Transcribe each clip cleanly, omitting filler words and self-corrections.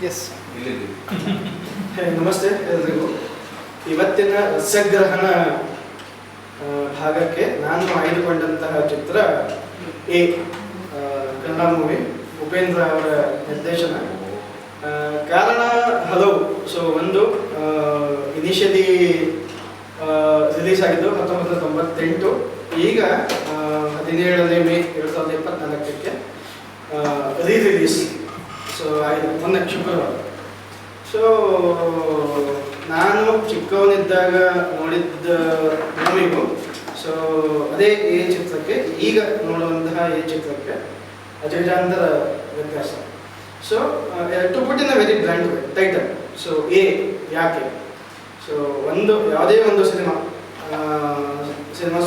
S ನಮಸ್ತೆ ಎಲ್ರಿಗೂ. ಇವತ್ತಿನ ರಸಗ್ರಹಣ ಭಾಗಕ್ಕೆ ನಾನು ಆಯ್ದುಕೊಂಡಂತಹ ಚಿತ್ರ ಎ, ಕನ್ನಡ ಮೂವಿ, ಉಪೇಂದ್ರ ಅವರ ನಿರ್ದೇಶನ. ಕಾರಣ ಹಲವು. ಸೊ ಒಂದು, ಇನಿಷಿಯಲಿ ರಿಲೀಸ್ ಆಗಿದ್ದು 1998, ಈಗ 17ನೇ ಮೇ 2024ಕ್ಕೆ ರಿಲೀಸ್. ಸೊ ಆಗಿದೆ ಮೊನ್ನೆ ಶುಕ್ರವಾರ. ಸೊ ನಾನು ಚಿಕ್ಕವನಿದ್ದಾಗ ನೋಡಿದ್ದ ಮೂವಿಗೂ ಸೊ ಅದೇ ಈ ಚಿತ್ರಕ್ಕೆ ಈಗ ನೋಡುವಂತಹ ಈ ಚಿತ್ರಕ್ಕೆ ಅಜಗಜಾಂತರ ವ್ಯತ್ಯಾಸ. So to put in a very bland title. So a ಯಾಕೆ? ಸೊ ಯಾವುದೇ ಒಂದು ಸಿನಿಮಾ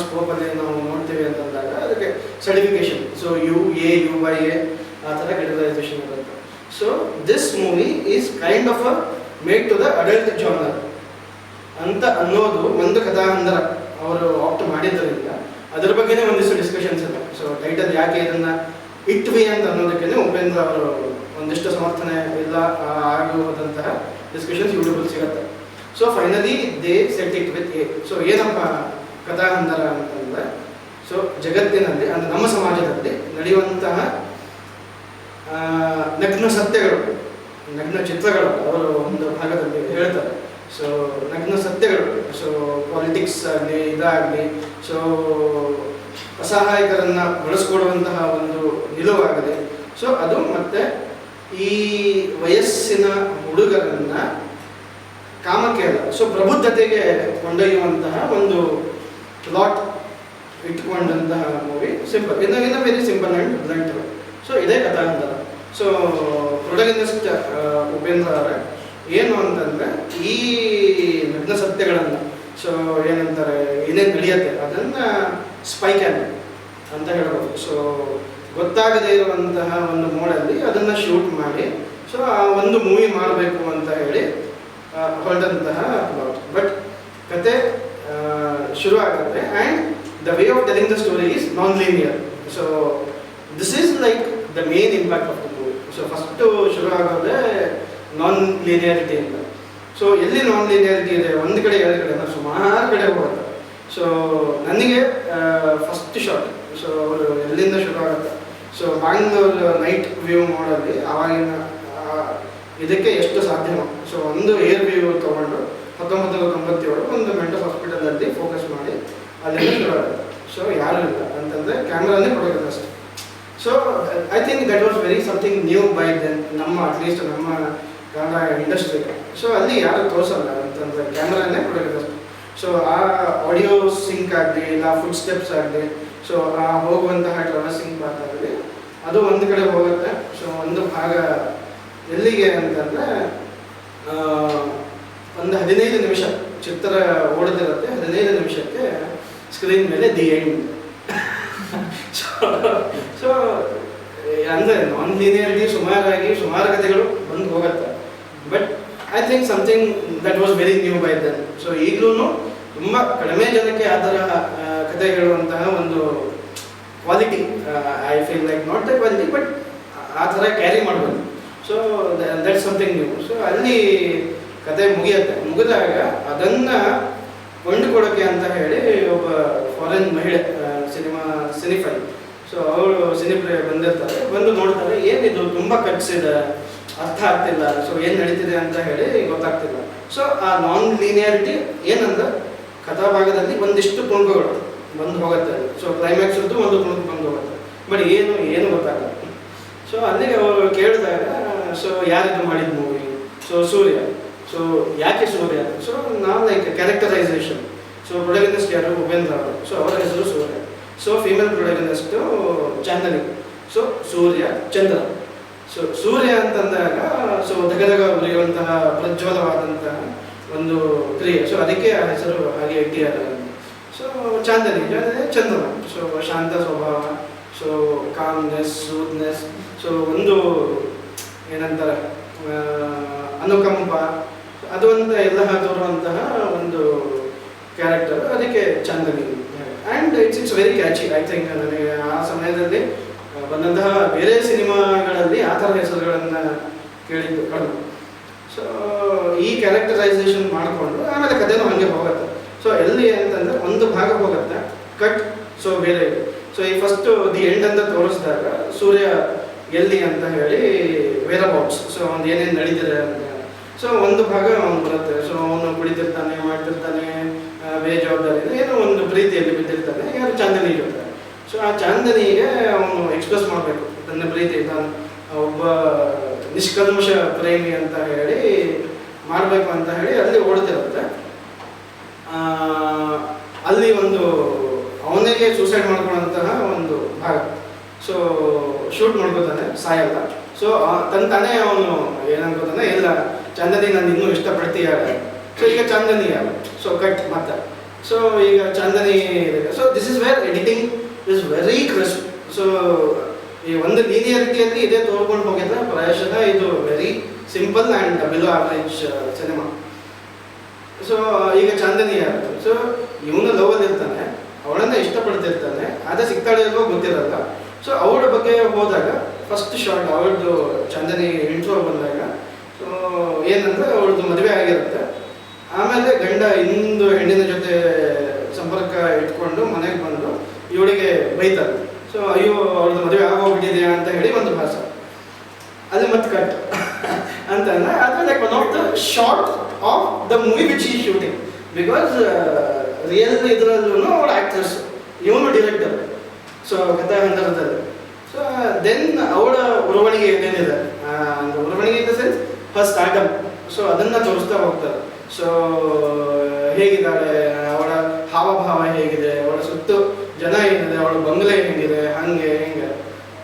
ಸ್ಕೋಪಲ್ಲಿ ನಾವು ನೋಡ್ತೀವಿ ಅಂತಂದಾಗ ಅದಕ್ಕೆ ಸರ್ಟಿಫಿಕೇಶನ್. ಸೊ U.A.U.by.A ಆ ಥರ ಕ್ಯಾಟಗರೈಸೇಷನ್ ಇರುತ್ತೆ. So this movie is kind of a made to the adult genre ಅಂತ ಅನ್ನೋದು ಒಂದು ಕಥಾಹಂದರ ಅವರು ಆಪ್ಟ್ ಮಾಡಿದ್ದರಿಂದ ಅದರ ಬಗ್ಗೆನೇ ಒಂದಿಷ್ಟು ಡಿಸ್ಕಷನ್ಸ್ ಇದೆ. ಸೊ ಟೈಟಲ್ ಯಾಕೆ ಇದನ್ನು ಇಟ್ವಿ ಅಂತ ಅನ್ನೋದಕ್ಕೆ ಉಪೇಂದ್ರ ಅವರು ಒಂದಿಷ್ಟು ಸಮರ್ಥನೆ ಇಲ್ಲ ಆಗುವಂತಹ ಡಿಸ್ಕಷನ್ಸ್ ಯೂಟ್ಯೂಬಲ್ಲಿ ಸಿಗುತ್ತೆ. So finally they set it with A. So ಏನಪ್ಪ ಕಥಾಹಂದರ ಅಂತಂದರೆ, ಸೊ ಜಗತ್ತಿನಲ್ಲಿ ಅಂದರೆ ನಮ್ಮ ಸಮಾಜದಲ್ಲಿ ನಡೆಯುವಂತಹ ನಗ್ನ ಸತ್ಯಗಳು, ನಗ್ನ ಚಿತ್ರಗಳು ಅವರು ಒಂದು ಭಾಗದಲ್ಲಿ ಹೇಳ್ತಾರೆ. ಸೊ ನಗ್ನ ಸತ್ಯಗಳು, ಸೊ ಪಾಲಿಟಿಕ್ಸ್ ಆಗಲಿ ಇದಾಗಲಿ, ಸೊ ಅಸಹಾಯಕರನ್ನು ಬಳಸ್ಕೊಡುವಂತಹ ಒಂದು ನಿಲುವಾಗಲಿ, ಸೊ ಅದು ಮತ್ತು ಈ ವಯಸ್ಸಿನ ಹುಡುಗರನ್ನು ಕಾಮಕ್ಕೆ ಅಲ್ಲ, ಸೊ ಪ್ರಬುದ್ಧತೆಗೆ ಕೊಂಡೊಯ್ಯುವಂತಹ ಒಂದು ಪ್ಲಾಟ್ ಇಟ್ಕೊಂಡಂತಹ ಮೂವಿ. ಸಿಂಪಲ್, ಇನ್ನ very simple and blunt. So ಇದೇ ಕಥಾಹಂದರ. ಸೊ ಪ್ರೊಟಗನಿಸ್ಟ್ ಉಪೇಂದ್ರ ಅವರೇ ಏನು ಅಂತಂದರೆ, ಈ ನಗ್ನ ಸತ್ಯಗಳನ್ನು, ಸೊ ಏನಂತಾರೆ, ಏನೇನು ನಡೆಯುತ್ತೆ ಅದನ್ನು ಸ್ಪೈ ಕ್ಯಾಮ್ ಅಂತ ಹೇಳ್ಬೋದು. ಸೊ ಗೊತ್ತಾಗದೇ ಇರುವಂತಹ ಒಂದು ಮೋಡಲ್ಲಿ ಅದನ್ನು ಶೂಟ್ ಮಾಡಿ ಸೊ ಆ ಒಂದು ಮೂವಿ ಮಾಡಬೇಕು ಅಂತ ಹೇಳಿ ಹೊರಟಂತಹ ಪ್ಲಾಟ್. ಬಟ್ ಕತೆ ಶುರು ಆಗುತ್ತೆ and the way of telling the story is non linear. So this is like the main impact of the movie. So first ಶುರು ಆಗೋದೇ ನಾನ್ ಲೀನಿಯಾರಿಟಿ ಅಂತ. ಸೊ ಎಲ್ಲಿ ನಾನ್ ಲೀನಿಯಾರಿಟಿ ಇದೆ, ಒಂದು ಕಡೆ ಎರಡು ಕಡೆ ನಾವು ಸುಮಾರು ಕಡೆ ಹೋಗುತ್ತೆ. ಸೊ ನನಗೆ ಫಸ್ಟ್ ಶಾಟ್, ಸೊ ಅವರು ಎಲ್ಲಿಂದ ಶುರು ಆಗುತ್ತೆ, ಸೊ ಬ್ಯಾಂಗ್ಳೂರು ನೈಟ್ ವ್ಯೂ ಮಾಡೋಲ್ಲಿ ಆವಾಗಿನ ಇದಕ್ಕೆ ಎಷ್ಟು ಸಾಧ್ಯನೋ, ಸೊ ಒಂದು ಏರ್ ವ್ಯೂ ತೊಗೊಂಡು 1997 ಒಂದು ಮೆಂಟಲ್ ಹಾಸ್ಪಿಟಲಲ್ಲಿ ಫೋಕಸ್ ಮಾಡಿ ಅಲ್ಲಿಂದ ಶುರು ಆಗುತ್ತೆ. ಸೊ ಯಾರೂ ಇಲ್ಲ ಅಂತಂದರೆ ಕ್ಯಾಮ್ರಾನೇ ಕೊಡೋದು ಅಷ್ಟೇ. So I think that was very something new by then, ನಮ್ಮ ಅಟ್ಲೀಸ್ಟ್ ನಮ್ಮ ಕನ್ನಡ ಇಂಡಸ್ಟ್ರಿಗೆ. ಸೊ ಅಲ್ಲಿ ಯಾರು ತೋರಿಸಲ್ಲ ಅಂತಂದರೆ ಕ್ಯಾಮ್ರಾನೇ ಕೊಡೋದು ಅಷ್ಟೇ. ಸೊ ಆ ಆಡಿಯೋ ಸಿಂಕ್ ಆಗಲಿ, ಇಲ್ಲ ಫುಡ್ ಸ್ಟೆಪ್ಸ್ ಆಗಲಿ, ಸೊ ಆ ಹೋಗುವಂತಹ ಟ್ರಾವೆಲ್ಸಿಂಗ್ ಪಾರ್ಟ್ ಆಗಲಿ, ಅದು ಒಂದು ಕಡೆ ಹೋಗುತ್ತೆ. ಸೊ ಒಂದು ಭಾಗ ಎಲ್ಲಿಗೆ ಅಂತಂದರೆ, ಒಂದು 15 ನಿಮಿಷ ಚಿತ್ರ ಓಡದಿರುತ್ತೆ, 15 ನಿಮಿಷಕ್ಕೆ ಸ್ಕ್ರೀನ್ ಮೇಲೆ ದಿ ಎಂಡ್. ಸೊ ಅಂದರೆ ನಾನ್ ಲೀನಿಯಾರಿಟಿ ಸುಮಾರು ಕಥೆಗಳು ಬಂದು ಹೋಗುತ್ತೆ. But I think something that was very new by then. So ಈಗಲೂ ತುಂಬ ಕಡಿಮೆ ಜನಕ್ಕೆ ಆ ಥರ ಕಥೆ ಹೇಳುವಂತಹ ಒಂದು quality, I feel like not the quality but ಆ ಥರ ಕ್ಯಾರಿ ಮಾಡ್ಬೋದು. So that something new. So ಅಲ್ಲಿ ಕತೆ ಮುಗಿದಾಗ ಅದನ್ನು ಕೊಂಡುಕೊಡೋಕ್ಕೆ ಅಂತ ಹೇಳಿ ಒಬ್ಬ ಫಾರಿನ್ ಮಹಿಳೆ, ಸಿನಿಫೈ, ಸೊ ಅವಳು ಸಿನಿಪ್ಲೇ ಬಂದು ನೋಡ್ತಾರೆ, ಏನಿದು ತುಂಬ ಕಟ್ಸಿದೆ, ಅರ್ಥ ಆಗ್ತಿಲ್ಲ, ಸೊ ಏನು ನಡೀತಿದೆ ಅಂತ ಹೇಳಿ ಗೊತ್ತಾಗ್ತಿಲ್ಲ. ಸೊ ಆ ನಾನ್ ಲೀನಿಯಾರಿಟಿ ಏನಂದ್ರೆ, ಕಥಾಭಾಗದಲ್ಲಿ ಒಂದಿಷ್ಟು ತುಣುಕುಗಳು ಬಂದು ಹೋಗುತ್ತೆ. ಸೊ ಕ್ಲೈಮ್ಯಾಕ್ಸದ್ದು ಒಂದು ತುಣುಕು ಬಂದು ಹೋಗುತ್ತೆ, ಬಟ್ ಏನು ಗೊತ್ತಾಗಲ್ಲ. ಸೊ ಅಲ್ಲಿಗೆ ಅವರು ಕೇಳಿದಾಗ, ಸೊ ಯಾರಿದು ಮಾಡಿದ ಮೂವಿ? ಸೊ ಸೂರ್ಯ. ಸೊ ಯಾಕೆ ಸೂರ್ಯ? ಸೊ ನಾವು ಲೈಕ್ ಕ್ಯಾರೆಕ್ಟರೈಸೇಷನ್. ಸೊ ಪ್ರೊಟಗನಿಸ್ಟ್ ಯಾರು? ಉಪೇಂದ್ರ ಅವರು. ಸೊ ಅವರ ಹೆಸರು Surya. So female protagonist Chandni. So Surya, Chandra. So Surya ಅಂತಂದಾಗ ಸೊ ದಗದಗ ಉರಿಯುವಂತಹ ಪ್ರಜ್ವಲವಾದಂತಹ ಒಂದು ಕ್ರಿಯೆ. ಸೊ ಅದಕ್ಕೆ ಆ ಹೆಸರು ಹಾಗೆ ಇಟ್ಟಿದ್ದಾರೆ. ಸೊ ಚಾಂದನಿ ಚಂದ್ರ. ಸೊ ಶಾಂತ ಸ್ವಭಾವ, ಸೊ ಕಾಮ್ನೆಸ್, ಸ್ಮೂತ್ನೆಸ್, ಸೊ ಒಂದು ಏನಂತಾರೆ ಅನುಕಂಪ, ಅದು ಅಂತ ಎಲ್ಲ ತೋರುವಂತಹ ಒಂದು ಕ್ಯಾರೆಕ್ಟರ್, ಅದಕ್ಕೆ Chandni. And it's very catchy. I think ನನಗೆ ಆ ಸಮಯದಲ್ಲಿ ಬಂದಂತಹ ಬೇರೆ ಸಿನಿಮಾಗಳಲ್ಲಿ ಆ ಥರ ಹೆಸರುಗಳನ್ನು ಕೇಳಿದ್ದು ಕಡಿಮೆ. ಸೊ ಈ ಕ್ಯಾರೆಕ್ಟರೈಸೇಷನ್ ಮಾಡಿಕೊಂಡು ಆಮೇಲೆ ಕಥೆನೂ ಹಾಗೆ ಹೋಗುತ್ತೆ. ಸೊ ಎಲ್ಲಿ ಅಂತಂದರೆ ಒಂದು ಭಾಗ ಹೋಗುತ್ತೆ ಕಟ್, ಸೊ ಬೇರೆ ಇದೆ. ಸೊ ಈ ಫಸ್ಟು ದಿ ಎಂಡ್ ಅಂತ ತೋರಿಸಿದಾಗ ಸೂರ್ಯ ಎಲ್ಲಿ ಅಂತ ಹೇಳಿ ವೇರ್ ಅಬೌಟ್ಸ್, ಸೊ ಒಂದು ಏನೇನು ನಡೀತಿದೆ ಅಂತ. ಸೊ ಒಂದು ಭಾಗ ಅವನು ಬರುತ್ತೆ. ಸೊ ಅವನು ಕುಡಿತಿರ್ತಾನೆ, ಮಾಡ್ತಿರ್ತಾನೆ, ಬೇಜವಾಬ್ದಾರಿ ಏನೋ ಒಂದು ಪ್ರೀತಿಯಲ್ಲಿ ಬಿದ್ದಿರ್ತಾನೆ, ಯಾರು ಚಾಂದನಿ ಜೊತೆ. ಸೊ ಆ ಚಾಂದನಿಗೆ ಅವನು ಎಕ್ಸ್ಪ್ರೆಸ್ ಮಾಡಬೇಕು ತನ್ನ ಪ್ರೀತಿ, ತಾನು ಒಬ್ಬ ನಿಷ್ಕಲ್ಮಶ ಪ್ರೇಮಿ ಅಂತ ಹೇಳಿ ಮಾಡಬೇಕು ಅಂತ ಹೇಳಿ ಅಲ್ಲಿ ಓಡ್ತಿರುತ್ತೆ. ಅಲ್ಲಿ ಒಂದು ಅವನಿಗೆ ಸೂಸೈಡ್ ಮಾಡ್ಕೊಳ್ಳೋಂತಹ ಒಂದು ಭಾಗ. ಸೊ ಶೂಟ್ ಮಾಡ್ಕೋತಾನೆ, ಸಾಯಲ್ಲ. ಸೊ ತಾನೇ ಅವನು ಏನನ್ಕೋತಾನೆ, ಇಲ್ಲ ಚಾಂದನಿ ನಾನು ಇನ್ನೂ ಇಷ್ಟಪಡ್ತೀಯಾಳೆ. ಸೊ ಈಗ ಚಾಂದನಿ ಯಾರು, ಸೊ ಕಟ್ ಮತ್ತೆ. ಸೊ ಈಗ Chandni, so this is where editing is very crisp. So ಈ ಒಂದು ಲೀನಿಯರಿಟಿಯಲ್ಲಿ ಇದೇ ತೋರ್ಕೊಂಡು ಹೋಗಿದ್ರೆ ಪ್ರಾಯಶಃ ಇದು very simple and below average cinema. So ಈಗ ಚಾಂದನಿ ಯಾರು, ಸೊ ಇವನು ಲವಲ್ಲಿ ಇರ್ತಾನೆ, ಅವಳನ್ನ ಇಷ್ಟಪಡ್ತಿರ್ತಾನೆ, ಅದೇ ಸಿಗ್ತಾಳೆ ಇಲ್ವೋ ಗೊತ್ತಿರಲ್ಲ. ಸೊ ಅವಳ ಬಗ್ಗೆ ಹೋದಾಗ ಫಸ್ಟ್ ಶಾರ್ಟ್ ಅವಳದು ಚಾಂದನಿ ಇಂಟ್ರೋ ಬಂದಾಗ, ಸೊ ಏನಂದರೆ ಅವಳದು ಮದುವೆ ಆಗಿರುತ್ತೆ. ಆಮೇಲೆ ಗಂಡ ಇನ್ನೊಂದು ಹೆಣ್ಣಿನ ಜೊತೆ ಸಂಪರ್ಕ ಇಟ್ಕೊಂಡು ಮನೆಗೆ ಬಂದು ಇವಳಿಗೆ ಬೈತಾರೆ. ಸೊ ಅಯ್ಯೋ ಅವ್ರದ್ದು ಮದುವೆ ಆಗೋಗ್ಬಿಟ್ಟಿದೆಯಾ ಅಂತ ಹೇಳಿ ಒಂದು ಭಾಷೆ ಅಲ್ಲಿ ಮತ್ತೆ ಕಟ್ ಅಂತಂದ್ರೆ ಅದು like one of the short of the movie which ಈ ಶೂಟಿಂಗ್. ಬಿಕಾಸ್ ರಿಯಲ್ ಇದರಲ್ಲೂ ಅವಳ ಆ್ಯಕ್ಟ್ರೆಸ್, ಇವನು ಡಿರೆಕ್ಟರ್. ಸೊ ಕಥಾ ಹಂತರದಲ್ಲಿ. ಸೊ ದೆನ್ ಅವಳ ಉರವಣಿಗೆ ಏನೇನಿದೆ, ಉರವಣಿಗೆ in the sense first startup. So ಅದನ್ನು ತೋರಿಸ್ತಾ ಹೋಗ್ತಾರೆ. ಸೊ ಹೇಗಿದ್ದಾಳೆ, ಅವಳ ಹಾವಭಾವ ಹೇಗಿದೆ, ಅವಳ ಸುತ್ತು ಜನ ಏನಿದೆ, ಅವಳ ಬಂಗ್ಲೆ ಹೇಗಿದೆ, ಹಾಗೆ ಹಿಂಗೆ.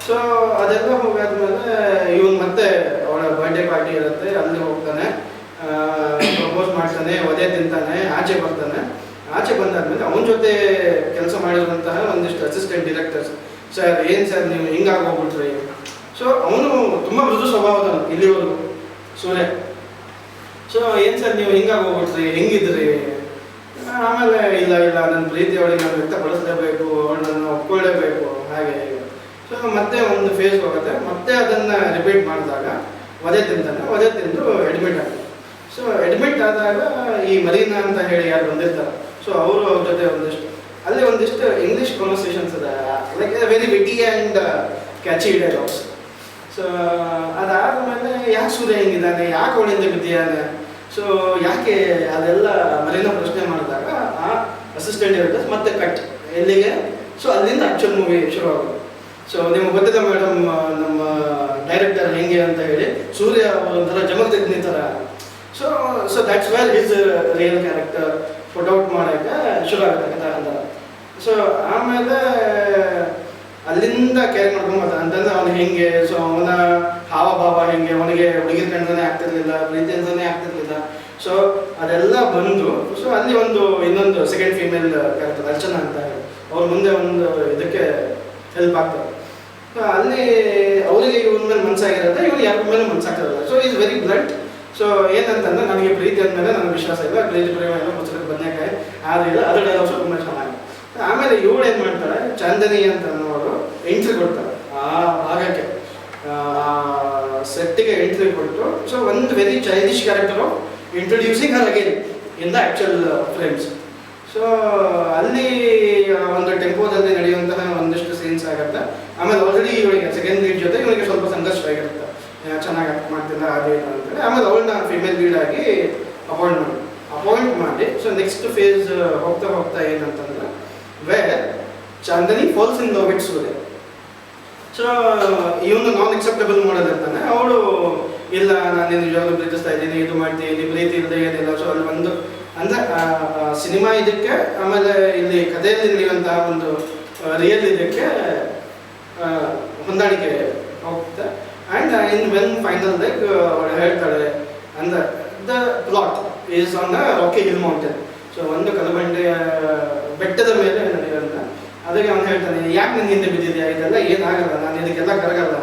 ಸೊ ಅದೆಲ್ಲ ಹೋಗಾದ್ಮೇಲೆ ಇವನು ಮತ್ತೆ ಅವಳ ಬರ್ಡೇ ಪಾರ್ಟಿ ಇರುತ್ತೆ, ಅಲ್ಲಿ ಹೋಗ್ತಾನೆ, ಪ್ರಪೋಸ್ ಮಾಡ್ತಾನೆ, ಒದೆ ತಿಂತಾನೆ, ಆಚೆ ಬರ್ತಾನೆ. ಆಚೆ ಬಂದಾದ್ಮೇಲೆ ಅವನ ಜೊತೆ ಕೆಲಸ ಮಾಡಿರುವಂತಹ ಒಂದಿಷ್ಟು ಅಸಿಸ್ಟೆಂಟ್ ಡೈರೆಕ್ಟರ್ಸ್, ಸರ್ ಏನು ಸರ್ ನೀವು ಹಿಂಗಾಗೋಗ್ಬಿಟ್ರಿ. ಸೊ ಅವನು ತುಂಬ ಮೃದು ಸ್ವಭಾವದವನು ಇಲ್ಲಿವರೆಗೂ ಸೂರ್ಯ. ಸೊ ಏನು ಸರ್ ನೀವು ಹಿಂಗಾಗೋಗ್ಬಿಟ್ರಿ, ಹೆಂಗಿದ್ರಿ. ಆಮೇಲೆ ಇಲ್ಲ ಇಲ್ಲ ನನ್ನ ಪ್ರೀತಿ ಅವಳಿಗೆ ನಾನು ವ್ಯಕ್ತಪಡಿಸಲೇಬೇಕು, ಅವಳು ನನ್ನ ಒಪ್ಕೊಳ್ಳೇಬೇಕು, ಹಾಗೆ. ಸೊ ಮತ್ತೆ ಒಂದು ಫೇಸ್ ಹೋಗುತ್ತೆ, ಮತ್ತೆ ಅದನ್ನು ರಿಪೀಟ್ ಮಾಡಿದಾಗ ಒದೆ ತಿಂತಾನೆ, ಒದೆ ತಿಂದು ಅಡ್ಮಿಟ್ ಆಗ್ತಾನೆ. ಸೊ ಅಡ್ಮಿಟ್ ಆದಾಗ ಈ ಮರೀನಾ ಅಂತ ಹೇಳಿ ಯಾರು ಬಂದಿರ್ತಾರೆ, ಸೊ ಅವರು ಅವ್ರ ಜೊತೆ ಅಲ್ಲಿ ಒಂದಿಷ್ಟು ಇಂಗ್ಲೀಷ್ ಕಾನ್ವರ್ಸೇಷನ್ಸ್ ಇದೆ, like very witty and catchy dialogues. So ಅದಾದಮೇಲೆ ಯಾಕೆ ಸೂರ್ಯ ಹಿಂಗಿದ್ದಾನೆ, ಯಾಕೆ ಅವಳಿಂದ ಬಿದ್ದಿದ್ದಾನೆ, ಸೊ ಯಾಕೆ ಅದೆಲ್ಲ ಮರೀನಾ ಪ್ರಶ್ನೆ ಮಾಡಿದಾಗ ಆ ಅಸಿಸ್ಟೆಂಟ್ ಡೈರೆಕ್ಟರ್ಸ್ ಮತ್ತೆ ಕಟ್ ಎಲ್ಲಿಗೆ. ಸೊ ಅಲ್ಲಿಂದ ಆ್ಯಕ್ಚುಲ್ ಮೂವಿ ಶುರುವಾಗೋದು. ಸೊ ನಿಮ್ಗೆ ಗೊತ್ತಿದೆ ಮೇಡಮ್ ನಮ್ಮ ಡೈರೆಕ್ಟರ್ ಹೆಂಗೆ ಅಂತ ಹೇಳಿ, ಸೂರ್ಯ ಒಂಥರ ಜಮದಗ್ನಿ ಥರ. So so that's where his real character put out ಮಾಡೋಕ್ಕೆ ಶುರು ಆಗುತ್ತೆ ಅಂತ. ಸೊ ಆಮೇಲೆ ಅಲ್ಲಿಂದ ಕೇರ್ ಮಾಡ್ಕೊಂಡು ಅಂತಂದ್ರೆ ಅವನು ಹೆಂಗೆ, ಸೊ ಅವನ ಹಾವಭಾವ ಹೆಂಗೆ, ಅವನಿಗೆ ಹುಡುಗಿರ ಕಂಡ್ರೆ ಆಗ್ತಿರ್ಲಿಲ್ಲ, ಪ್ರೀತಿ ಅಂತಲೇ ಆಗ್ತಿರ್ಲಿಲ್ಲ. ಸೊ ಅದೆಲ್ಲ ಬಂದು, ಸೊ ಅಲ್ಲಿ ಒಂದು ಇನ್ನೊಂದು ಸೆಕೆಂಡ್ ಫೀಮೇಲ್ ಕ್ಯಾರೆಕ್ಟರ್ ಅರ್ಚನಾ ಅಂತ ಹೇಳಿ ಅವ್ರ ಮುಂದೆ ಒಂದು ಇದಕ್ಕೆ ಹೆಲ್ಪ್ ಆಗ್ತಾರೆ. ಸೊ ಅಲ್ಲಿ ಅವರಿಗೆ ಇವನ ಮೇಲೆ ಮನಸ್ಸಾಗಿರುತ್ತೆ, ಇವನು ಯಾರ ಮೇಲೆ ಮನಸ್ಸಾಗ್ತಿರಲ್ಲ. So is very blunt. So ಏನಂತಂದ್ರೆ ನನಗೆ ಪ್ರೀತಿ ಅಂದಮೇಲೆ ನನಗೆ ವಿಶ್ವಾಸ ಇಲ್ಲ, ಪ್ರೀತಿ ಪ್ರೇಮ ಎಲ್ಲ ಪುಸ್ತಕದ ಬದನೆಕಾಯಿ ಆದಿಲ್ಲ, ಅದು ಡೈಲಾಗ್ಸ್ ತುಂಬ ಚೆನ್ನಾಗಿ. ಆಮೇಲೆ ಇವಳು ಏನು ಮಾಡ್ತಾಳೆ, ಚಾಂದನಿ ಅಂತ ಅನ್ನೋರು ಎಂಟ್ರಿ ಕೊಡ್ತಾರೆ ಆ ಭಾಗಕ್ಕೆ, ಸೆಟ್ಟಿಗೆ ಎಂಟ್ರಿ ಕೊಟ್ಟು. ಸೊ ಒಂದು very childish character introducing Har again in the actual frames. So ಅಲ್ಲಿ ಒಂದು ಟೆಂಪೋದಲ್ಲಿ ನಡೆಯುವಂತಹ ಒಂದಿಷ್ಟು ಸೀನ್ಸ್ ಆಗುತ್ತೆ. ಆಮೇಲೆ ಆಲ್ರೆಡಿ ಇವಳಿಗೆ ಸೆಕೆಂಡ್ ಲೀಡ್ ಜೊತೆ ಇವಳಿಗೆ ಸ್ವಲ್ಪ ಸಂಘರ್ಷ ಆಗಿರುತ್ತೆ, ಚೆನ್ನಾಗಿ ಆಕ್ಟ್ ಮಾಡ್ತಿಲ್ಲ ಅದೇ ಅಂತೇಳಿ. ಆಮೇಲೆ ಅವಳನ್ನ ಫಿಮೇಲ್ ಲೀಡ್ ಆಗಿ ಅಪಾಯಿಂಟ್ ಮಾಡಿ. ಸೊ ನೆಕ್ಸ್ಟ್ ಫೇಸ್ ಹೋಗ್ತಾ ಹೋಗ್ತಾ ಏನಂತಂದ್ರೆ where Chandni falls in love with Surya. So ಇವನು ನಾನ್ ಅಕ್ಸೆಪ್ಟಬಲ್ ಮಾಡೋದಿರ್ತಾನೆ, ಅವಳು ಇಲ್ಲ ನಾನು ನಿಜವಾಗ್ಲೂ ಪ್ರೀತಿಸ್ತಾ ಇದ್ದೀನಿ, ಇದು ಮಾಡ್ತೀನಿ, ಪ್ರೀತಿ ಇಲ್ಲದೆ ಏನಿಲ್ಲ. ಸೊ ಅಲ್ಲಿ ಒಂದು ಅಂದರೆ ಸಿನಿಮಾ ಇದಕ್ಕೆ, ಆಮೇಲೆ ಇಲ್ಲಿ ಕಥೆಯಲ್ಲಿ ನಡೆಯುವಂತಹ ಒಂದು ರಿಯಲ್ ಇದಕ್ಕೆ ಹೊಂದಾಣಿಕೆ ಹೋಗುತ್ತೆ. And in when final like ಅವಳು ಹೇಳ್ತಾಳೆ ಅಂದರೆ the plot is on the rocky hill mountain. So ಒಂದು ಕಲಬಂಡೆಯ ಬೆಟ್ಟದ ಮೇಲೆ ನಡೆಯುವಂಥ. ಅದಕ್ಕೆ ಅವನು ಹೇಳ್ತಾನೆ, ಯಾಕೆ ನನ್ನ ಹಿಂದೆ ಬಿದ್ದಿದೆಯಾ, ಇದೆಲ್ಲ ಏನಾಗಲ್ಲ, ನಾನು ಇದಕ್ಕೆಲ್ಲ ಕರಗಲ್ಲ.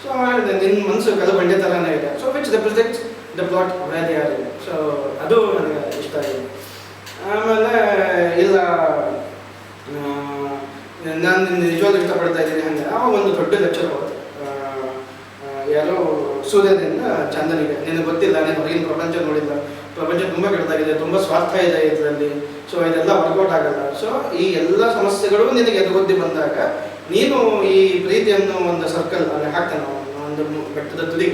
ಸೊ ಹೇಳಿದೆ ನಿನ್ನ ಮನಸ್ಸು ಕಲಬಂಡೆ ಥರನೇ ಇದೆ. So which represents the plot very are. So ಅದು ನನಗೆ ಇಷ್ಟ ಆಗಿದೆ. ಆಮೇಲೆ ಇಲ್ಲ ನಾನು ನಿಜವಾಗ್ಲೂ ಇಷ್ಟಪಡ್ತಾ ಇದ್ದೀನಿ ಹಂಗೆ. ಆವಾಗ ಒಂದು ದೊಡ್ಡ ಲೆಕ್ಚರ್ ಹೋಗುತ್ತೆ, ಯಾರೋ ಸೂರ್ಯನಿಂದ ಚಂದನಿಗೆ, ನಿನಗೆ ಗೊತ್ತಿಲ್ಲ, ನೀನು ಹೊರಗಿನ ಪ್ರಪಂಚ ನೋಡಿಲ್ಲ, ಪ್ರಪಂಚ ತುಂಬ ಕೆಟ್ಟದಾಗಿದೆ, ತುಂಬ ಸ್ವಾರ್ಥ ಇದೆ ಇದರಲ್ಲಿ, ಸೊ ಇದೆಲ್ಲ ವರ್ಕೌಟ್ ಆಗಲ್ಲ. ಸೊ ಈ ಎಲ್ಲ ಸಮಸ್ಯೆಗಳು ನಿನಗೆ ಎದುರುಗೊದ್ದಿ ಬಂದಾಗ ನೀನು ಈ ಪ್ರೀತಿಯನ್ನು ಒಂದು ಸರ್ಕಲ್ ಅಲ್ಲಿ ಹಾಕ್ತಾನೆ, ಒಂದು ಬೆಟ್ಟದ ತುದಿ.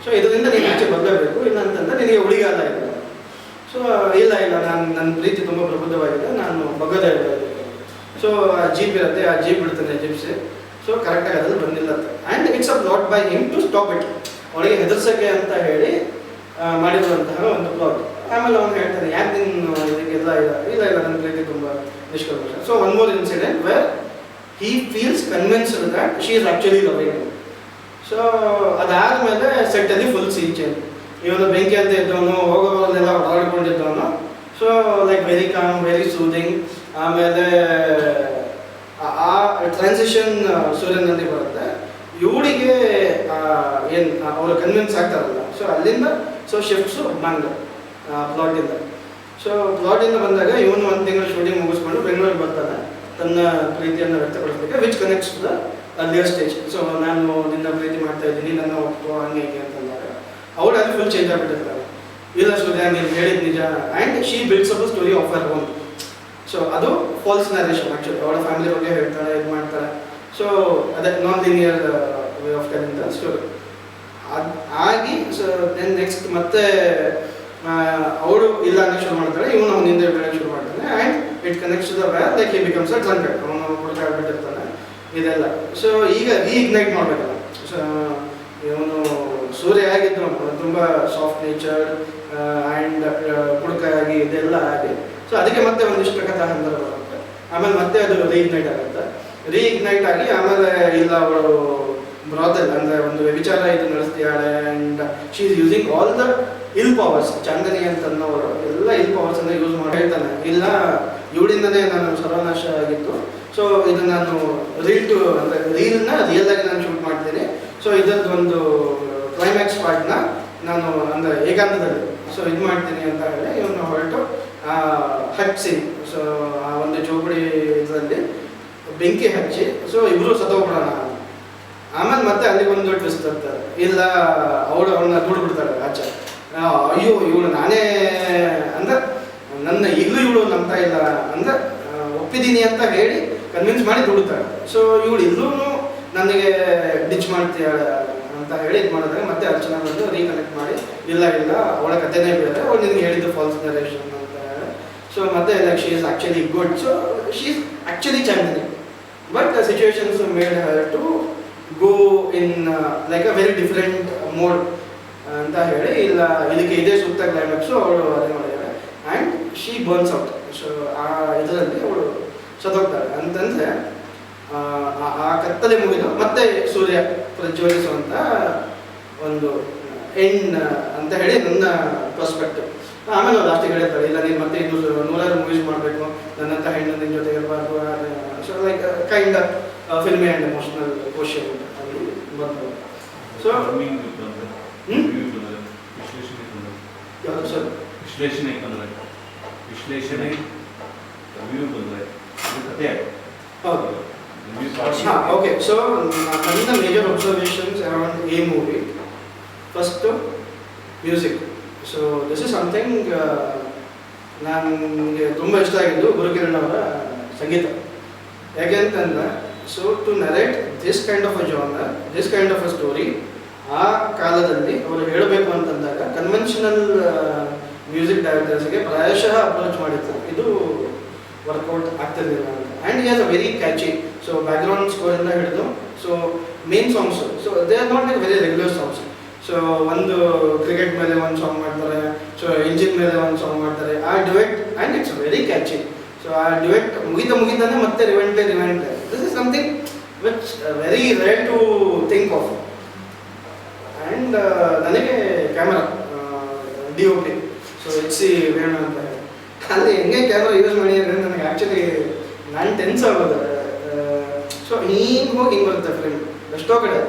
ಸೊ ಇದರಿಂದ ನೀನು ಆಚೆ ಬರಲೇಬೇಕು, ಇಲ್ಲ ಅಂತಂದ್ರೆ ನಿನಗೆ ಉಳಿಗಾಲ ಇದೆ. ಸೊ ಇಲ್ಲ ನನ್ನ ಪ್ರೀತಿ ತುಂಬ ಪ್ರಬುದ್ಧವಾಗಿದೆ, ನಾನು ಬಗ್ಗದೇ ಇರೋದು. ಸೊ ಆ ಜೀಪ್ ಇರುತ್ತೆ, ಆ ಜೀಪ್ ಬಿಡ್ತಾನೆ ಜಿಪ್ಸಿ. ಸೊ ಕರೆಕ್ಟಾಗಿ ಅದ್ರಲ್ಲಿ ಬಂದಿಲ್ಲ ಅಂತ. And it's a plot by him to stop it, ಅವಳಿಗೆ ಹೆದರ್ಸಕ್ಕೆ ಅಂತ ಹೇಳಿ ಮಾಡಿರುವಂತಹ ಒಂದು ಪ್ಲಾಟ್. ಆಮೇಲೆ ಅವನು ಹೇಳ್ತಾನೆ, ಯಾಕೆ ನೀನು ಇದಕ್ಕೆಲ್ಲ ಇಲ್ಲ ನನ್ನ ಪ್ರೀತಿ ತುಂಬ ನಿಷ್ಕಲ್ಮಶ. So one more incident where he feels convinced that she is actually loving him. So ಅದಾದಮೇಲೆ ಸೆಟ್ಟಲ್ಲಿ ಫುಲ್ ಸೀನ್ ಚೇಂಜ್. ಇವನು ಬೆಂಕಿ ಅಂತ ಇದ್ದವನು, ಹೋಗೋದೆಲ್ಲ ಹೊರಡ್ಕೊಂಡಿದ್ದವನು. So like very calm, very soothing. ಆಮೇಲೆ ಆ ಟ್ರಾನ್ಸಿಷನ್ ಸೂರ್ಯನಲ್ಲಿ ಬರುತ್ತೆ. ಇವಳಿಗೆ ಏನು ಅವರು ಕನ್ವಿನ್ಸ್ ಆಗ್ತಾರಲ್ಲ, ಸೊ ಅಲ್ಲಿಂದ ಸೊ ಶಿಫ್ಟ್ಸು ಬ್ಯಾಂಗ್ಳೂರ್ ಪ್ಲಾಟಿಂದ. ಸೊ ಪ್ಲಾಟಿಂದ ಬಂದಾಗ ಇವನು ಒಂದು ತಿಂಗಳು ಶೂಟಿಂಗ್ ಮುಗಿಸ್ಕೊಂಡು ಬೆಂಗಳೂರಿಗೆ ಬರ್ತಾನೆ ತನ್ನ ಪ್ರೀತಿಯನ್ನು ವ್ಯಕ್ತಪಡಿಸಲಿಕ್ಕೆ, which connects the earlier stage. So ನಾನು ನಿನ್ನ ಪ್ರೀತಿ ಮಾಡ್ತಾ ಇದ್ದೀನಿ, ನನ್ನ ಒಪ್ಪು ಹಂಗೆ ಹೀಗೆ ಅಂತಂದಾಗ ಅವಳು ಅಲ್ಲಿ ಫುಲ್ ಚೇಂಜ್ ಆಗಿಬಿಟ್ಟಿರ್ತಾರೆ. ಇಲ್ಲ ಸೂರ್ಯ, ನೀನು ಹೇಳಿದ ನಿಜ. And she builds up a story of her own. So ಅದು ಫಾಲ್ಸ್ ನರೇಷನ್ ಆ್ಯಕ್ಚುಲಿ. ಅವಳ ಫ್ಯಾಮಿಲಿ ಬಗ್ಗೆ ಹೇಳ್ತಾಳೆ, ಇದು ಮಾಡ್ತಾಳೆ. ಸೊ ಅದೇ non linear way of telling the story ಆಗಿ. ಸೊ ದೆನ್ ನೆಕ್ಸ್ಟ್ ಮತ್ತೆ ಅವಳು ಇಲ್ಲ ಅನ್ನೋ ಶುರು ಮಾಡ್ತಾಳೆ, ಇವನು ಅವನಿಂದ ಬೆಳಗ್ಗೆ ಶುರು ಮಾಡ್ತಾನೆ. And it connects the where like he becomes a drunkard. ಅವನು ಹುಡುಗ ಆಗ್ಬಿಟ್ಟಿರ್ತಾನೆ ಇದೆಲ್ಲ. ಸೊ ಈಗ ರೀಇಗ್ನೈಟ್ ಮಾಡಬೇಕಲ್ಲ. ಸೊ ಇವನು ಸೂರ್ಯ ಆಗಿದ್ದು ತುಂಬ ಸಾಫ್ಟ್ ನೇಚರ್ ಆ್ಯಂಡ್ ಹುಡುಕಾಗಿ ಇದೆಲ್ಲ ಆಗಿ, ಸೊ ಅದಕ್ಕೆ ಮತ್ತೆ ಒಂದಿಷ್ಟು ಕಥಾ ಹಂದರ ಬರುತ್ತೆ. ಆಮೇಲೆ ಮತ್ತೆ ಅದು ರೀಇಗ್ನೈಟ್ ಆಗುತ್ತೆ. ರೀಇಗ್ನೈಟ್ ಆಗಿ ಆಮೇಲೆ ಇಲ್ಲ ಅವಳು ಬ್ರಾದಲ್ ಅಂದರೆ ಒಂದು ವ್ಯಭಿಚಾರ ಇದು ನಡೆಸ್ತಿದ್ದಾಳೆ. And she is using all the ill powers. Chandni ಅಂತನ್ನೋರು ಎಲ್ಲ ಇಲ್ ಪವರ್ಸನ್ನು ಯೂಸ್ ಮಾಡಿ ಹೇಳ್ತಾನೆ, ಇಲ್ಲ ಇವಳಿಂದನೇ ನಾನು ಸರ್ವನಾಶ ಆಗಿತ್ತು. ಸೊ ಇದು ನಾನು ಅಂದರೆ ರೀಲ್ನ ರಿಯಲ್ ಆಗಿ ನಾನು ಶೂಟ್ ಮಾಡ್ತೀನಿ. ಸೊ ಇದರದ್ದು ಒಂದು ಕ್ಲೈಮ್ಯಾಕ್ಸ್ ಪಾರ್ಟ್ನ ನಾನು ಅಂದರೆ ಏಕಾಂತದಲ್ಲಿ ಸೊ ಇದು ಮಾಡ್ತೀನಿ ಅಂತ ಹೇಳಿ ಇವನು ಹೊರಟು ಹಚ್ಚಿ, ಸೊ ಆ ಒಂದು ಚೌಕಡಿ ಇದರಲ್ಲಿ ಬೆಂಕಿ ಹಚ್ಚಿ, ಸೊ ಇಬ್ಬರು ಸತ್ತೋಗ್ಬಿಡೋಣ. ಆಮೇಲೆ ಮತ್ತೆ ಅಲ್ಲಿ ಒಂದು ಟ್ವಿಸ್ಟ್ ಇರ್ತಾರೆ, ಇಲ್ಲ ಅವಳನ್ನ ದೂಡ್ಬಿಡ್ತಾಳೆ ಆಚೆ. ಅಯ್ಯೋ ಇವಳು ನಾನೇ ಅಂದ್ರೆ ನನ್ನ ಈಗಲೂ ಇವಳು ನಂಬ್ತಾ ಇಲ್ಲ ಅಂದ್ರೆ ಒಪ್ಪಿದ್ದೀನಿ ಅಂತ ಹೇಳಿ ಕನ್ವಿನ್ಸ್ ಮಾಡಿ ದುಡ್ತಾಳೆ. ಸೊ ಇವಳು ಇಲ್ಲೂ ನನಗೆ ಡಿಚ್ ಮಾಡ್ತೀಯಾಳೆ ಅಂತ ಹೇಳಿ ಇದು ಮಾಡಿದಾಗ ಮತ್ತೆ ಅರ್ಚನಾ ಬಂದು ರೀಕನೆಕ್ಟ್ ಮಾಡಿ, ಇಲ್ಲ ಅವಳ ಕಥೆನೇ ಬೇರೆ, ಅವಳು ನಿನಗೆ ಹೇಳಿದ್ದು ಫಾಲ್ಸ್ ನರೇಷನ್ ಅಂತ ಹೇಳಿ. ಸೊ ಮತ್ತೆ like she is actually good. So she is actually Chandni, but the situations made her to go in like a very different mode ಅಂತ ಹೇಳಿ, ಇಲ್ಲ ಇದಕ್ಕೆ ಇದೇ ಸೂಕ್ತ ಕ್ಲೈಮ್ಯಾಕ್ಸು ಅವಳು ಅದೇ ಮಾಡಿದ್ದಾಳೆ. And she burns out. So ಆ ಇದರಲ್ಲಿ ಅವಳು ಸತ್ತೋಗ್ತಾಳೆ. ಅಂತಂದರೆ ಆ ಕತ್ತಲೆ ಮುಗಿದು ಮತ್ತೆ ಸೂರ್ಯ ಪ್ರಜ್ವಲಿಸುವಂಥ ಒಂದು ಎಂಡ್ ಅಂತ ಹೇಳಿ ನನ್ನ ಪರ್ಸ್ಪೆಕ್ಟಿವ್. ಆಮೇಲೆ ಅವ್ರು ಲಾಸ್ಟಿಗೆ ಹೇಳ್ತಾರೆ, ಇಲ್ಲ ನೀನು ಮತ್ತೆ ಇದು 100 ಮೂವೀಸ್ ಮಾಡಬೇಕು, ನನ್ನಂಥ ಹೆಣ್ಣು ನಿನ್ನ ಜೊತೆ ಇರಬಾರ್ದು. So like kind of filmy and emotional question ಅಲ್ಲಿ ಬಂದು. ಸೊ ಯಾವುದು ಸರ್ ವಿಶ್ಲೇಷಣೆ ಬಂದರೆ ವಿಶ್ಲೇಷಣೆ ರಿವ್ಯೂ ಬಂದರೆ ಕಥೆ ಹೌದು. ಓಕೆ, ಸೊ ನನ್ನ major observations around a movie. First music. So this is something ನನಗೆ ತುಂಬ ಇಷ್ಟ ಆಗಿದ್ದು ಗುರುಕಿರಣ್ ಅವರ ಸಂಗೀತ. ಯಾಕೆ ಅಂತಂದರೆ, so to narrate this kind of a genre, this kind of a story, ಆ ಕಾಲದಲ್ಲಿ ಅವರು ಹೇಳಬೇಕು ಅಂತಂದಾಗ ಕನ್ವೆನ್ಷನಲ್ ಮ್ಯೂಸಿಕ್ ಡೈರೆಕ್ಟರ್ಸ್ಗೆ ಪ್ರಾಯಶಃ ಅಪ್ರೋಚ್ ಮಾಡಿತ್ತು, ಇದು ವರ್ಕೌಟ್ ಆಗ್ತಿರಲಿಲ್ಲ ಅಂತ. And he has a very catchy. So background ಸ್ಕೋರಿಂದ ಹಿಡಿದು so main songs, so they are not like very regular songs. So ಒಂದು ಕ್ರಿಕೆಟ್ ಮೇಲೆ ಒಂದು ಸಾಂಗ್ ಮಾಡ್ತಾರೆ, ಸೊ ಇಂಜಿನ್ ಮೇಲೆ ಒಂದು ಸಾಂಗ್ ಮಾಡ್ತಾರೆ, ಆ duet. And it's very catchy. So ಆ ಡಿವೆಟ್ ಮುಗಿತಾನೆ ಮತ್ತೆ ರಿವೆಂಟ್. This is something which very rare to think of. And ನನಗೆ camera DOP, so HC Venu ಅಂತ ಹೇಳಿ, ಅಲ್ಲಿ ಹೆಂಗೆ ಕ್ಯಾಮ್ರಾ ಯೂಸ್ ಮಾಡಿ ಅಂದರೆ ನನಗೆ ಆ್ಯಕ್ಚುಲಿ ನಾನು ಟೆನ್ಸ್ ಆಗೋದು. ಸೊ ಹಿಂಗೆ ಹೋಗಿ ಹಿಂಗೆ ಬರುತ್ತೆ ಫಿಲ್ಮ್ ಎಷ್ಟೋ ಕಡೆ.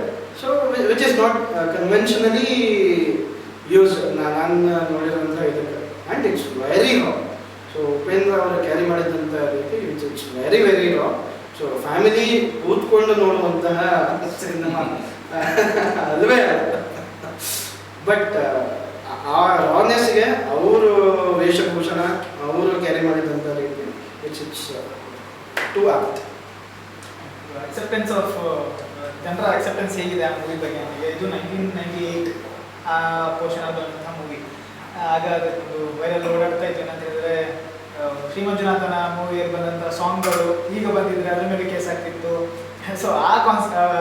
So which is not conventionally use ನಾನು ನೋಡಿರೋಂಥ ಇದಕ್ಕೆ. And it's very raw. So Upendra ಅವರು ಕ್ಯಾರಿ ಮಾಡಿದಂಥ ರೀತಿ it's very very raw. So family ಕೂತ್ಕೊಂಡು ನೋಡುವಂತಹ ಸಿನಿಮಾ ಅಲ್ವೇ. ಬಟ್ ಆ ರಾನೆಸ್ಗೆ ಅವರು ವೇಷಭೂಷಣ ಅವರು ಕ್ಯಾರಿ ಮಾಡಿದಂಥ ರೀತಿ it's too apt. Acceptance of ಜನರ ಅಕ್ಸೆಪ್ಟೆನ್ಸ್ ಹೇಗಿದೆ ಆ ಮೂವಿ ಬಗ್ಗೆ ನನಗೆ, ಇದು 1998 ಆ ಪೋರ್ಷನ್ ಆದಂತಹ ಮೂವಿ. ಆಗ ಅದೊಂದು ವೈರಲ್ ಓಡಾಡ್ತಾ ಇತ್ತು. ಏನಂತ ಹೇಳಿದ್ರೆ ಶ್ರೀ ಮಂಜುನಾಥನ ಮೂವಿಯಲ್ಲಿ ಬಂದಂಥ ಸಾಂಗ್ಗಳು ಈಗ ಬಂದಿದ್ರೆ ಅದ್ರ ಮೇಲೆ ಕೇಸ್ ಆಗ್ತಿತ್ತು. ಸೊ ಆ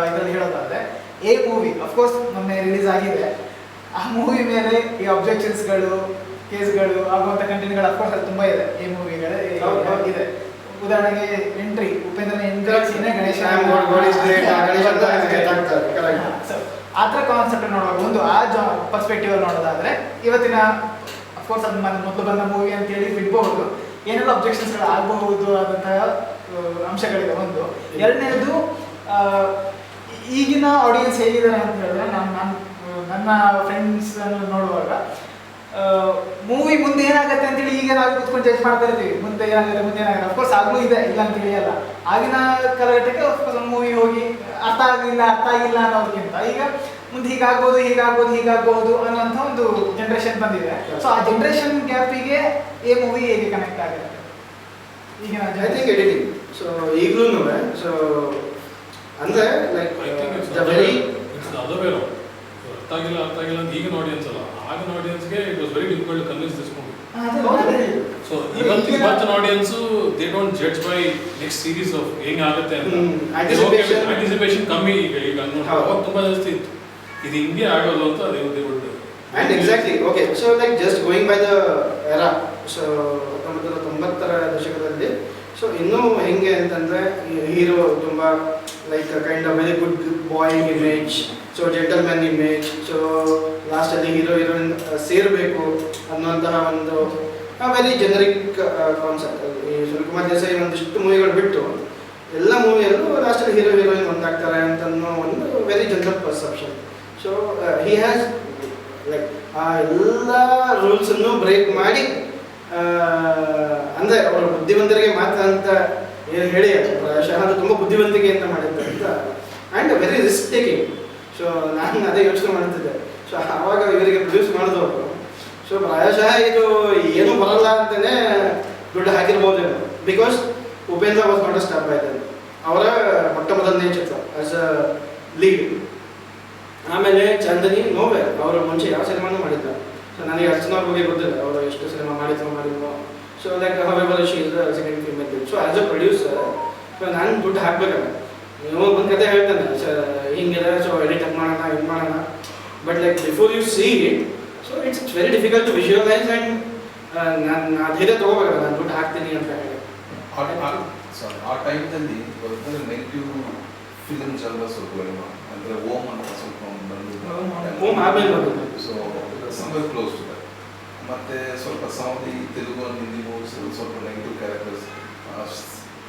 ಇದರಲ್ಲಿ ಹೇಳೋದಾದ್ರೆ ಎ ಮೂವಿ ಅಫ್ಕೋರ್ಸ್ ಮೊನ್ನೆ ರಿಲೀಸ್ ಆಗಿದೆ. ಆ ಮೂವಿ ಮೇಲೆ ಈ ಅಬ್ಜೆಕ್ಷನ್ಸ್ಗಳು, ಕೇಸ್ಗಳು ಆಗುವಂಥ ಕಂಟೆಂಟ್ಗಳು ಅಫ್ಕೋರ್ಸ್ ಅದು ತುಂಬ ಇದೆ. ಎ ಮೂವಿಗಳೇ ಇದೆ. ಉದಾಹರಣೆಗೆ ಎಂಟ್ರಿ, ಉಪೇಂದ್ರನ ಎಂಟ್ರಿ ಗಣೇಶ ಆ ಥರ ಕಾನ್ಸೆಪ್ಟ್ ನೋಡುವಾಗ ಒಂದು ಆ ಪರ್ಸ್ಪೆಕ್ಟಿವ್ ಅಲ್ಲಿ ನೋಡೋದಾದ್ರೆ ಇವತ್ತಿನ ಅಫ್ಕೋರ್ಸ್ ಅದು ಮೊದಲು ಬಂದ ಮೂವಿ ಅಂತೇಳಿ ಬಿಡ್ಬಹುದು, ಏನೆಲ್ಲ ಅಬ್ಜೆಕ್ಷನ್ಸ್ಗಳು ಆಗಬಹುದು ಆದಂತಹ ಅಂಶಗಳಿದೆ ಒಂದು. ಎರಡನೇದು ಈಗಿನ ಆಡಿಯನ್ಸ್ ಹೇಗಿದ್ದಾರೆ ಅಂತ ಹೇಳಿದ್ರೆ ನನ್ನ ಫ್ರೆಂಡ್ಸ್ ನೋಡುವಾಗ ಮೂವಿ ಮುಂದೆ ಏನಾಗುತ್ತೆ ಅಂತೇಳಿ ಈಗ ನಾವು ಕೂತ್ಕೊಂಡು ಜಡ್ಜ್ ಮಾಡ್ತಾ ಇರ್ತೀವಿ. ಮುಂದೆ ಏನಾಗುತ್ತೆ ಅಫ್ಕೋರ್ಸ್ ಆಗಲೂ ಇದೆ, ಇಲ್ಲ ಅಂತ ಹೇಳಿಯಲ್ಲ. ಆಗಿನ ಕಾಲಘಟ್ಟಕ್ಕೆ ಅಫ್ಕೋರ್ಸ್ ಒಂದು ಮೂವಿ ಹೋಗಿ ಅರ್ಥ ಆಗಿಲ್ಲ ಅನ್ನೋದಕ್ಕಿಂತ ಈಗ ಮುಂದೆ ಹೀಗಾಗ್ಬೋದು ಅನ್ನೋಂಥ ಒಂದು ಜನ್ರೇಷನ್ ಬಂದಿದೆ. ಸೊ ಆ ಜನ್ರೇಷನ್ ಗ್ಯಾಪಿಗೆ ಈ ಮೂವಿ ಹೇಗೆ ಕನೆಕ್ಟ್ ಆಗುತ್ತೆ ಈಗಿನ ಐ ಥಿಂಕ್ ಎಡಿಟಿಂಗ್. ಸೊ ಈಗಲೂ ಸೊ ಅಂದರೆ ಲೈಕ್ ಅರ್ಥ ಆಗಿಲ್ಲ ಅಂತ ಈಗಿನ ಆಡಿಯನ್ಸ್ ಅಲ್ಲ, ಆಗಿನ ಆಡಿಯನ್ಸ್ಗೆ it was very difficult to convince this movie. So ಇವತ್ತಿನ audience they don't judge by next series of ಹೆಂಗ್ ಆಗುತ್ತೆ ಅಂತ. ಆಂಟಿಸಿಪೇಷನ್ ಕಮ್ಮಿ ಈಗ ಅವಾಗ ತುಂಬಾ ಜಾಸ್ತಿ ಇತ್ತು. ಇದು ಹಿಂಗೆ ಆಗೋಲ್ಲ ಅಂತ ಅದೇ And exactly, okay, so like just going by the era, so 1990ರ ದಶಕದಲ್ಲಿ ಸೊ ಇನ್ನೂ ಹೆಂಗೆ ಅಂತಂದರೆ ಹೀರೋ ತುಂಬ like kind of very good boy image, so gentleman image, so ಲಾಸ್ಟಲ್ಲಿ ಹೀರೋಯಿನ್ ಸೇರಬೇಕು ಅನ್ನುವಂತಹ ಒಂದು ವೆರಿ ಜನರಿಕ್ ಕಾನ್ಸೆಪ್ಟ್. ಈ ಶಿವಕುಮಾರ್ ದೇಸಾಯಿ ಒಂದಿಷ್ಟು ಮೂವಿಗಳು ಬಿಟ್ಟು ಎಲ್ಲ ಮೂವಿಯಲ್ಲೂ ಲಾಸ್ಟಲ್ಲಿ ಹೀರೋಯಿನ್ ಒಂದಾಗ್ತಾರೆ ಅಂತನ್ನೋ ಒಂದು very general perception. So he has like ಆ ಎಲ್ಲ ರೂಲ್ಸನ್ನು ಬ್ರೇಕ್ ಮಾಡಿ ಅಂದರೆ ಅವರ ಬುದ್ಧಿವಂತರಿಗೆ ಮಾತ್ರ ಅಂತ ಹೇಳಿ ಪ್ರಾಯಶಃ ಅದು ತುಂಬ ಬುದ್ಧಿವಂತಿಕೆಯಿಂದ ಮಾಡಿದ್ದೆ ಅಂತ and very risk taking. So ನಾನು ಅದೇ ಯೋಚನೆ ಮಾಡ್ತಿದ್ದೆ. ಸೊ ಆವಾಗ ಇವರಿಗೆ ಪ್ರೊಡ್ಯೂಸ್ ಮಾಡಿದವರು ಸೊ ಪ್ರಾಯಶಃ ಇದು ಏನೂ ಬರಲ್ಲ ಅಂತಲೇ ದುಡ್ಡು ಹಾಕಿರ್ಬೋದೇನೋ. Because Upendra was not a star by then, ಅವರ ಮೊಟ್ಟ ಮೊದಲನೇ ಚಿತ್ರ ಆಸ್ ಅ ಲೀಡ್. ಆಮೇಲೆ ಚಂದನಿ ನೋವೆ ಅವರು ಮುಂಚೆ ಯಾವ ಸಿನಿಮಾನೂ ಮಾಡಿದ್ದ. ಸೊ ನನಗೆ ಅರ್ಚನಾ ಅವ್ರ ಬಗ್ಗೆ ಗೊತ್ತಿಲ್ಲ ಅವರು ಎಷ್ಟು ಸಿನಿಮಾ ಮಾಡಿದ್ವು. So like however she is the second film. So as a producer so ನಾನು ದುಡ್ಡು ಹಾಕ್ಬೇಕಲ್ಲ. ನೀವು ಒಂದು ಕತೆ ಹೇಳ್ತಾನೆ ಸರ್ ಹಿಂಗಿದೆ, ಸೊ ಎಡಿಟ್ ಮಾಡೋಣ ಇದು ಮಾಡೋಣ, but like before you see it so it's very difficult to visualise and ನಾನು ಧೈರ್ಯ ತೊಗೋಬೇಕಲ್ಲ ನಾನು ದುಡ್ಡು ಹಾಕ್ತೀನಿ ಅಂತ ಹೇಳಿ. ಆ ಟೈಮ್ದಲ್ಲಿ ನೆಗೆಟಿವ್ ಫಿಲ್ಮ್ ಜನ ಸ್ವಲ್ಪ ಅಂದರೆ ಓಮ್ ಅಂತ ಸ್ವಲ್ಪ ಓಮ್ ಆಮೇಲೆ ಬಂದಿದೆ. So somewhere close to that. ಮತ್ತು ಸ್ವಲ್ಪ ಸೌದಿ ತೆಲುಗು ಹಿಂದಿ ಮೂವೀಸ್ ಸ್ವಲ್ಪ ನೆಗೆಟಿವ್ ಕ್ಯಾರೆಕ್ಟರ್ಸ್.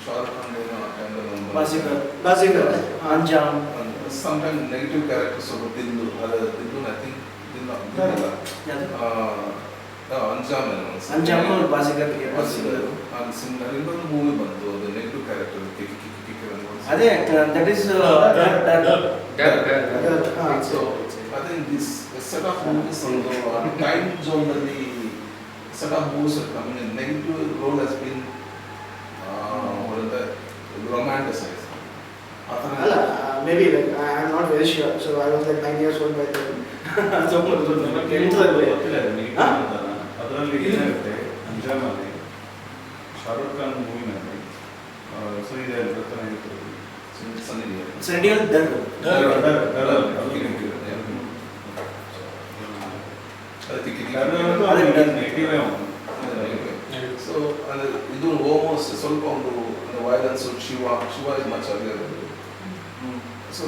ಶಾರುಖ್ ಖಾನ್ ಏನೋ ಆ ಟೈಮಲ್ಲಿ ಅಂಜಾಮ್ ಸಮ್ಟೈಮ್ ನೆಗೆಟಿವ್ ಕ್ಯಾರೆಕ್ಟರ್ಸ್ ಸ್ವಲ್ಪ ದಿಲ್ಲು I think Anjaam Baazigar similar ಇನ್ನೊಂದು ಮೂವಿ ಬಂತು, ಅದು ನೆಗೆಟಿವ್ ಕ್ಯಾರೆಕ್ಟರ್ ಅದೇ that is so I think this set of movies on the time zone ನಲ್ಲಿ set of movies are coming in. Negative role has been romanticized. ಅಲ್ಲ maybe like I am not very sure. So I was like 9 years old by then. So ಅದರಲ್ಲಿ ಏನಾಗುತ್ತೆ ಅಂಜಾಮಲ್ಲಿ ಶಾರುಖ್ ಖಾನ್ ಮೂವಿನಲ್ಲಿ so ಇದೆ so ಅಂದರೆ ಇದು almost ಸ್ವಲ್ಪ ಒಂದು violence Shiva is much earlier. So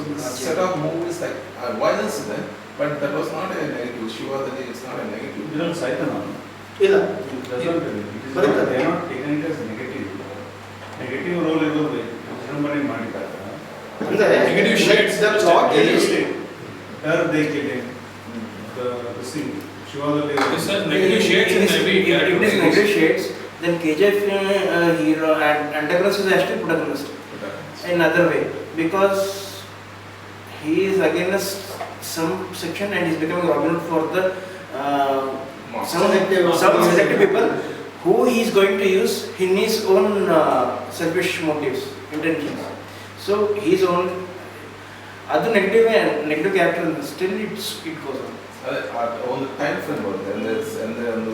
set of movies like violence ಇದೆ, but that was not a negative. ಶಿವದಲ್ಲಿ ಇಟ್ಸ್ ನಾಟ್ ಎ ನೆಗೆಟಿವ್. ಇದರಲ್ಲಿ ಸಾಯ್ತಾನ ಇಲ್ಲ ನೆಗೆಟಿವ್ ರೋಲ್ ಇದು ವಿಜೃಂಭಣೆ ಮಾಡಿದಾಗ ಅಂದರೆ Negative shades. the plot is ಶಿವದಲ್ಲಿ negative shades in every character. It is negative shades. Then KGF hero and antagonist is actually protagonist in another way, because he is against some section and he's becoming Robin Hood for the some selective people who he is going to use in his own selfish motives, intentions. So his own other negative character still it goes on. ಒಂದು time frame ಬರುತ್ತೆ ಅಂದರೆ ಒಂದು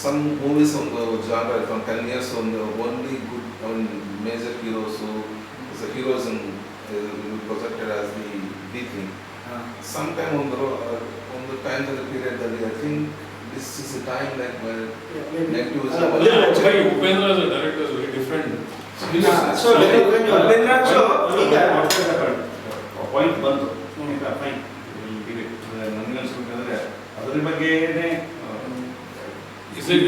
some movies ಒಂದು genre from 10 years ಒಂದು only good ಒಂದು major heroes projected as the thing some time ಒಂದು time period I think this is a time like negative Upendra as a director is very different. So point ಬಂತು fine ನನಗೆ ಅನ್ಸ್ಬೇಕಂದ್ರೆ ಅದ್ರ ಬಗ್ಗೆನೇ Is it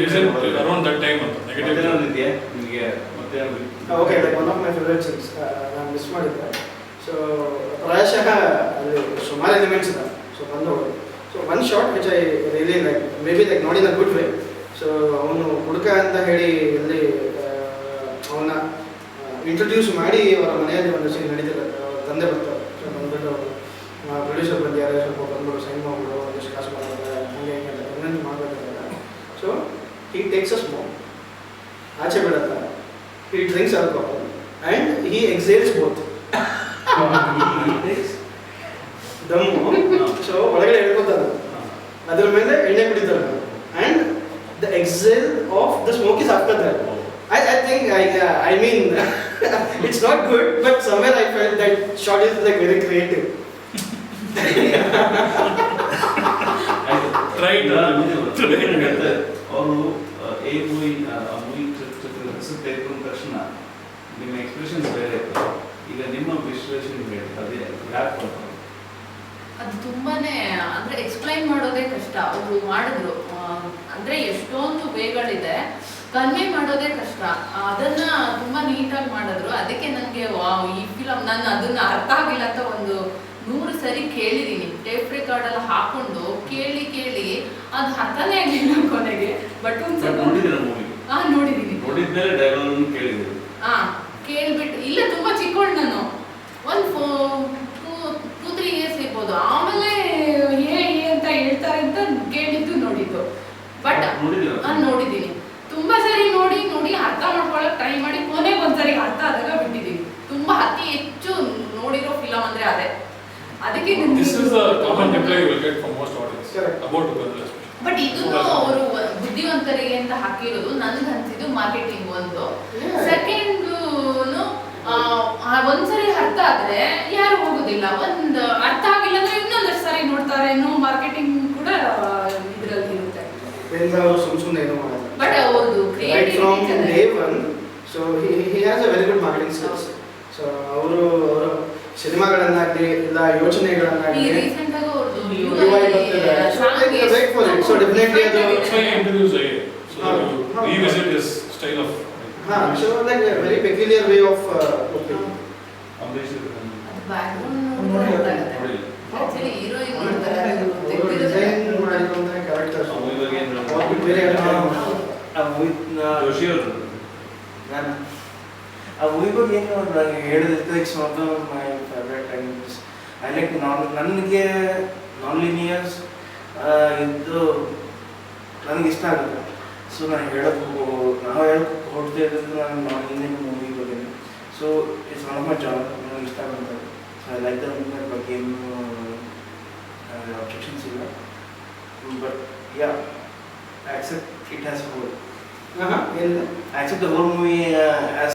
around that time ಅಂತ negative ಇದೆಯಾ ನಿಮಗೆ ಮತ್ತೆ okay one of my favourite scenes ನಾನು ಮಿಸ್ ಮಾಡಿದ್ದೆ. ಸೊ ಪ್ರಾಯಶಃ ಅಲ್ಲಿ ಸುಮಾರು ಎಲಿಮೆಂಟ್ಸ್ ಇದೆ. ಸೊ ಬಂದು so one short which I really like may be like not in a good way. So ಅವನು ಹುಡುಗ ಅಂತ ಹೇಳಿ ಇಲ್ಲಿ ಅವನ್ನ ಇಂಟ್ರೊಡ್ಯೂಸ್ ಮಾಡಿ ಅವರ ಮನೆಯಲ್ಲಿ ಒಂದು ಸೀನ್ ನಡೀತಿದೆ. ತಂದೆ ಬರ್ತಾರೆ. ಸೊ ಬಂದ್ಬಿಟ್ಟು ಪ್ರೊಡ್ಯೂಸರ್ ಬಂದಿದ್ದಾರೆ, ಸ್ವಲ್ಪ ಬಂದ್ಬಿಟ್ಟು ಸೈನ್ ಮಾಡ್ಬಿಡು, ಒಂದಿಷ್ಟು ಕಾಸು ಮಾಡ್ತಾರೆ, ಹಂಗೆ ಹಿಂಗೆ ಅಂತ ಕನ್ವಿನ್ಸ್ ಮಾಡಬೇಕಾದ್ರೆ so he takes a smoke, ಆಚೆ ಬಿಡಲ್ಲ, he drinks alcohol and he exhales both. ದಮ್ಮು ಸೊ ಒಳಗಡೆ ಹೇಳ್ಕೊತಾರೆ, ಅದ್ರ ಮೇಲೆ ಎಣ್ಣೆ ಕುಡಿತಾರೆ and the exhale of the smoke is after that. I think I mean it's not good, but somewhere I felt that shot is like very creative. Right. ಅವರು ಈ movie ಹೆಸರು ತೆಗೆದುಕೊಂಡ ತಕ್ಷಣ ನಿಮ್ಮ ಎಕ್ಸ್ಪ್ರೆಷನ್ಸ್ ಬೇರೆ ಇರ್ತದೆ. ಈಗ ನಿಮ್ಮ ವಿಶ್ಲೇಷಣೆ ಬೇರೆ, ಅದೇ ಯಾಕೆ ಅದು ತುಂಬಾನೇ ಅಂದ್ರೆ ಎಕ್ಸ್ಪ್ಲೈನ್ ಮಾಡೋದೇ ಕಷ್ಟ. ಅವರು ಮಾಡಿದ್ರು ಅಂದ್ರೆ ಎಷ್ಟೊಂದು ವೇಗಳಿದೆ, ಕನ್ವೆ ಮಾಡೋದೇ ಕಷ್ಟ. ಅದನ್ನ ತುಂಬಾ ನೀಟಾಗಿ ಮಾಡಿದ್ರು. ಅದಕ್ಕೆ ನನಗೆ ವಾವ್ ಈ ಫಿಲಮ್, ನಾನು ಅದನ್ನ ಅರ್ಥ ಆಗಿಲ್ಲ ಅಂತ ಒಂದು 100 ಸರಿ ಕೇಳಿದೀನಿ. ಟೇಪ್ ರೆಕಾರ್ಡ್ ಎಲ್ಲ ಹಾಕೊಂಡು ಕೇಳಿ ಅದು ಅರ್ಥನೇ ಆಗಿಲ್ಲ ಕೊನೆಗೆ. ಬಟ್ ನೋಡಿದ್ದೀರ ಮೂವಿ? ನೋಡಿದೀನಿ. ನೋಡಿದ್ಮೇಲೆ ಡೈಲಾಗ್ ಕೇಳಿದ್ದೀರಿ? ಕೇಳ್ಬಿಟ್ಟು ಇಲ್ಲ, ತುಂಬಾ ಚಿಕ್ಕವಳು ನಾನು, ಒಂದು 2-3 ಇಯರ್ಸ್ ಇರ್ಬೋದು. ಆಮೇಲೆ ಅಂತ ಹೇಳ್ತಾರೆ ಅಂತ ಕೇಳಿದ್ದು ನೋಡಿದ್ದು. ಬಟ್ ನೋಡಿದ್ದೀನಿ, ತುಂಬಾ ಸರಿ ನೋಡಿ ಅರ್ಥ ಮಾಡ್ಕೊಳ್ಳೋಕೆ ಟ್ರೈ ಮಾಡಿ ಕೊನೆಗೆ ಒಂದ್ಸರಿ ಅರ್ಥ ಆದಾಗ ಬಿಟ್ಟಿದ್ದೀನಿ. ತುಂಬಾ ಅತಿ ಹೆಚ್ಚು ನೋಡಿರೋ ಫಿಲಮ್ ಅಂದ್ರೆ ಅದೇ. ಅದಕ್ಕೆ this is the common reply you will get from most audience about Upendra. But ಇದನ್ನು ಅವರು ಬುದ್ಧಿವಂತರಿಗೆ ಅಂತ ಹಾಕಿರೋದು ನನಗೆ ಅನ್ಸಿದ್ದು ಮಾರ್ಕೆಟಿಂಗ್ ಒಂದು. ಸೆಕೆಂಡ್ ಒಂದ್ಸರಿ ಅರ್ಥ ಆದ್ರೆ ಯಾರು ಹೋಗೋದಿಲ್ಲ, ಒಂದು ಅರ್ಥ ಆಗಿಲ್ಲ ಅಂದ್ರೆ ಇನ್ನೊಂದಷ್ಟು ಸರಿ ನೋಡ್ತಾರೆ. ಮಾರ್ಕೆಟಿಂಗ್ ಕೂಡ ಇದರಲ್ಲಿ ಇರುತ್ತೆ. ಸುಮ್ಮನೆ ಏನೋ ಮಾಡೋದು. ಬಟ್ ಅವ್ರದ್ದು right from day one, so he has a very good marketing skills. So ಅವರು ಸಿನಿಮಾಗಳನ್ನಾಗಲಿ ಇಲ್ಲ ಯೋಚನೆಗಳನ್ನಾಗಲಿ ರೀಸೆಂಟ್ ಆಗಿ ಅವ್ರದ್ದು ಸೊ ಡೆಫಿನೆಟ್ಲಿ ಅದು interviews revisit his style of so like a very peculiar way of cooking. Ambareesh background ನೋಡಿದ್ರೆ actually heroine ನೋಡ್ತಾರೆ ಅವರು design ಮಾಡಿರುವಂತಹ characters movie ಬಗ್ಗೆ ಏನು ಅವ್ರು ಬೇರೆ ಜೋಶಿ ಅವರು ಆ ಮೂವಿ ಬಗ್ಗೆ ಏನು ನಾನು ಹೇಳಿದ್ರೆ it's one of my favourite times. I like ನನಗೆ ನಾನ್ ಲೀನಿಯರ್ಸ್ ಇದು ನನಗೆ ಇಷ್ಟ ಆಗುತ್ತೆ. ಸೊ ನಾವು ಹೇಳಕ್ಕೆ ಹೊರಡ್ತಿರೋದು ನಾನು ನಾನ್ ಲೀನಿಯರ್ ಮೂವಿ ಬಗ್ಗೆ. So it's one of my genre, ನನಗೆ ಇಷ್ಟ ಆಗುತ್ತೆ. So I like the movie ಬಗ್ಗೆ ಏನು ಅಬ್ಜೆಕ್ಷನ್ಸ್ ಇಲ್ಲ. But yeah accept it as whole. ಏನಿದೆ Accept the whole movie as